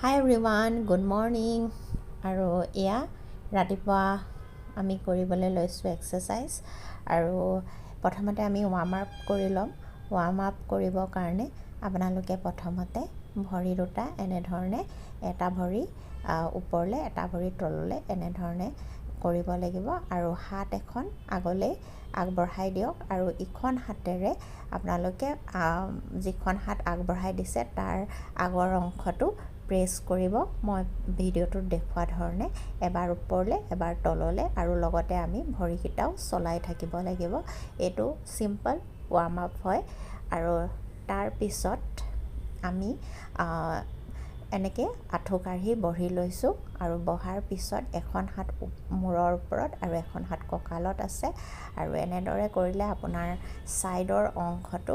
হাই everyone, good morning. আৰু এয়া ৰাতিপুৱা আমি কৰিবলৈ লৈছোঁ এক্সাৰচাইজ। আৰু প্ৰথমতে আমি ৱাৰ্ম আপ কৰি ল'ম। ৱাৰ্ম আপ কৰিবৰ কাৰণে আপোনালোকে প্ৰথমতে ভৰি দুটা এনেধৰণে, এটা ভৰি ওপৰলৈ এটা ভৰি তললৈ এনেধৰণে কৰিব লাগিব। আৰু হাত এখন আগলৈ আগবঢ়াই দিয়ক আৰু ইখন হাতেৰে আপোনালোকে যিখন হাত আগবঢ়াই দিছে তাৰ আগৰ অংশটো প্ৰেছ কৰিব। মই ভিডিঅ'টোত দেখুওৱা ধৰণে এবাৰ ওপৰলৈ এবাৰ তললৈ, আৰু লগতে আমি ভৰিকেইটাও চলাই থাকিব লাগিব। এইটো চিম্পল ৱাৰ্ম আপ হয়। আৰু তাৰপিছত আমি এনেকৈ আঁঠু কাঢ়ি বহি লৈছোঁ। আৰু বহাৰ পিছত এখন হাত মূৰৰ ওপৰত আৰু এখন হাত কঁকালত আছে। আৰু এনেদৰে কৰিলে আপোনাৰ ছাইডৰ অংশটো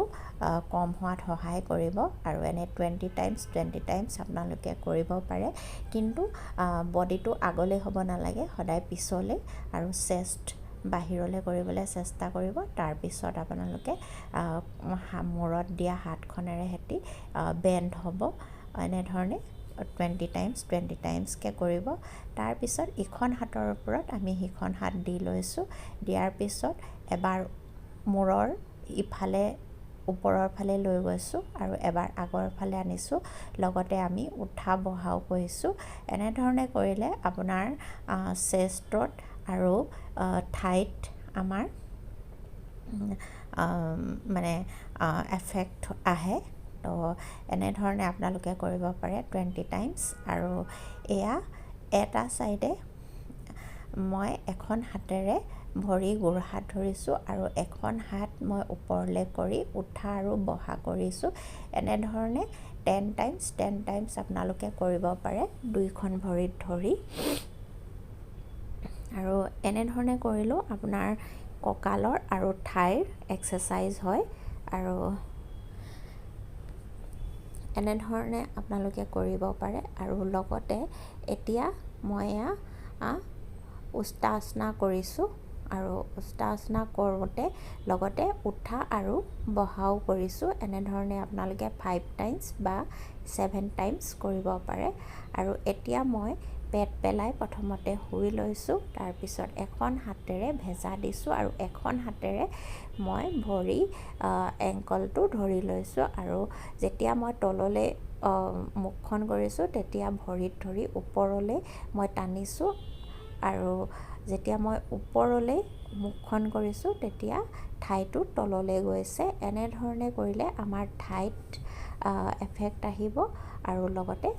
কম হোৱাত সহায় কৰিব। আৰু এনে 20 টাইমছ আপোনালোকে কৰিব পাৰে। কিন্তু বডিটো আগলৈ হ'ব নালাগে, সদায় পিছলৈ আৰু চেষ্ট বাহিৰলৈ কৰিবলৈ চেষ্টা কৰিব। তাৰপিছত আপোনালোকে মূৰত দিয়া হাতখনেৰে সৈতে বেণ্ড হ'ব। এনেধৰণে 20 টাইমছকৈ কৰিব। তাৰপিছত ইখন হাতৰ ওপৰত আমি সিখন হাত দি লৈছোঁ। দিয়াৰ পিছত এবাৰ মূৰৰ ইফালে ওপৰৰ ফালে লৈ গৈছোঁ আৰু এবাৰ আগৰ ফালে আনিছোঁ। লগতে আমি উঠা বহাও কৰিছোঁ। এনেধৰণে কৰিলে আপোনাৰ চেষ্টত আৰু ঠাইত আমাৰ মানে এফেক্ট আহে। তো এনেধৰণে আপোনালোকে কৰিব পাৰে 20 টাইমছ। আৰু এয়া এটা ছাইডে মই এখন হাতেৰে ভৰি গোৰোহাত ধৰিছোঁ আৰু এখন হাত মই ওপৰলৈ কৰি উঠা আৰু বহা কৰিছোঁ। এনেধৰণে 10 টাইমছ আপোনালোকে কৰিব পাৰে দুইখন ভৰিত ধৰি। আৰু এনেধৰণে কৰিলেও আপোনাৰ কঁকালৰ আৰু ঠাইৰ এক্সাৰচাইজ হয়। আৰু এনেধৰণে আপোনালোকে কৰিব পাৰে। আৰু লগতে এতিয়া মই উষ্ট্ৰাসনা কৰিছোঁ। আৰু উষ্ট্ৰাসনা কৰোঁতে লগতে উঠা আৰু বহাও কৰিছোঁ। এনেধৰণে আপোনালোকে 5 টাইমছ বা 7 টাইমছ কৰিব পাৰে। আৰু এতিয়া মই পেট পেলাই প্ৰথমতে শুই লৈছোঁ। তাৰপিছত এখন হাতেৰে ভেজা দিছোঁ আৰু এখন হাতেৰে মই ভৰি এংকলটো ধৰি লৈছোঁ। আৰু যেতিয়া মই তললৈ মুখখন কৰিছোঁ তেতিয়া ভৰিত ধৰি ওপৰলৈ মই টানিছোঁ। আৰু যেতিয়া মই ওপৰলৈ মুখখন কৰিছোঁ তেতিয়া ঠাইটো তললৈ গৈছে। এনেধৰণে কৰিলে আমাৰ ঠাইত এফেক্ট আহিব আৰু লগতে